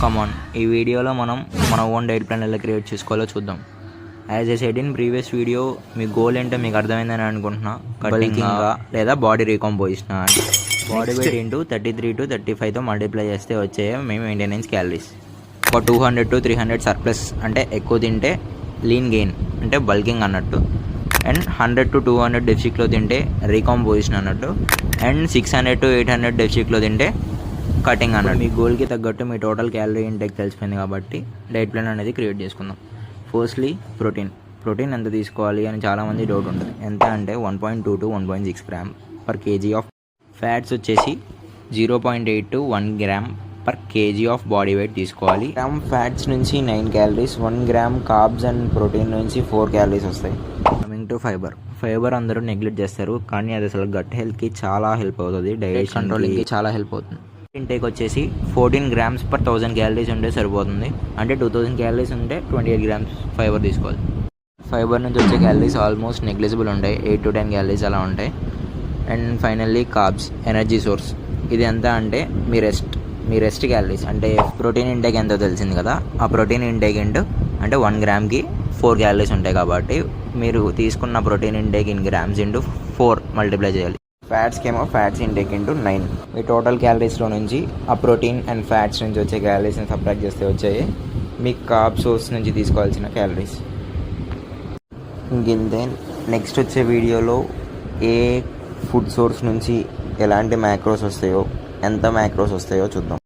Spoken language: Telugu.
కమాన్ ఈ వీడియోలో మనం మన ఓన్ డైట్ ప్లాన్ ఎలా క్రియేట్ చేసుకోవాలో చూద్దాం. As a said in previous video మీ గోల్ ఏంటో మీకు అర్థమైందని అనుకుంటున్నా. కటింగ్గా లేదా బాడీ రీకంపోజిషన్ అని బాడీ వెయిట్ ఇంటూ 33 to 35తో మల్టిప్లై చేస్తే వచ్చే మీ మెయింటెనెన్స్ క్యాలరీస్. ఒక 200 to 300 సర్ప్లస్ అంటే ఎక్కువ తింటే లీన్ గెయిన్ అంటే బల్కింగ్ అన్నట్టు, అండ్ 100 to 200 డెఫిసిట్లో తింటే రీకంపోజిషన్ అన్నట్టు, అండ్ 600 to 800 డెఫిసిట్లో తింటే కటింగ్ అన్నట్టు. మీ గోల్కి తగ్గట్టు మీ టోటల్ క్యాలరీ ఇంటెక్ తెలిసిపోయింది కాబట్టి డైట్ ప్లాన్ అనేది క్రియేట్ చేసుకుందాం. ఫస్ట్లీ ప్రోటీన్ ఎంత తీసుకోవాలి అని చాలామంది డౌట్ ఉంటుంది. ఎంత అంటే 1.2 to 1.6 gram per KG of fats వచ్చేసి 0.8 to 1 gram per KG of body weight తీసుకోవాలి. గ్రామ్ ఫ్యాట్స్ నుంచి 9 calories, 1 gram carbs and protein నుంచి 4 క్యాలరీస్ వస్తాయి. కమింగ్ టు ఫైబర్ అందరూ నెగ్లెక్ట్ చేస్తారు, కానీ అది అసలు గట్ హెల్త్కి చాలా హెల్ప్ అవుతుంది, డైజెషన్ కంట్రోలింగ్కి చాలా హెల్ప్ అవుతుంది. ఇంటేక్ వచ్చేసి 14 grams per 1000 క్యాలరీస్ ఉంటే సరిపోతుంది. అంటే 2000 క్యాలరీస్ ఉంటే 28 grams ఫైబర్ తీసుకోవాలి. ఫైబర్ నుంచి వచ్చే క్యాలరీస్ ఆల్మోస్ట్ నెగ్లిజిబుల్ ఉంటాయి, 8 to 10 క్యాలరీస్ అలా ఉంటాయి. And finally carbs, energy source. ఇది ఎంత అంటే మీ రెస్ట్ క్యాలరీస్. అంటే ప్రోటీన్ ఇంటేక్ ఎంతో తెలిసింది కదా, ఆ ప్రోటీన్ ఇంటేక్ అంటే 1 గ్రామ్కి 4 క్యాలరీస్ ఉంటాయి కాబట్టి మీరు తీసుకున్న protein intake in grams into 4 multiply చేయాలి. Fats intake into 9. మీ టోటల్ క్యాలరీస్లో నుంచి ఆ ప్రోటీన్ అండ్ ఫ్యాట్స్ నుంచి వచ్చే క్యాలరీస్ని సబ్ట్రాక్ట్ చేస్తే వచ్చాయి మీ కార్బ్ సోర్స్ నుంచి తీసుకోవాల్సిన క్యాలరీస్. ఇంతే. నెక్స్ట్ వచ్చే వీడియోలో ఏ ఫుడ్ సోర్స్ నుంచి ఎలాంటి మ్యాక్రోస్ వస్తాయో, ఎంత మ్యాక్రోస్ వస్తాయో చూద్దాం.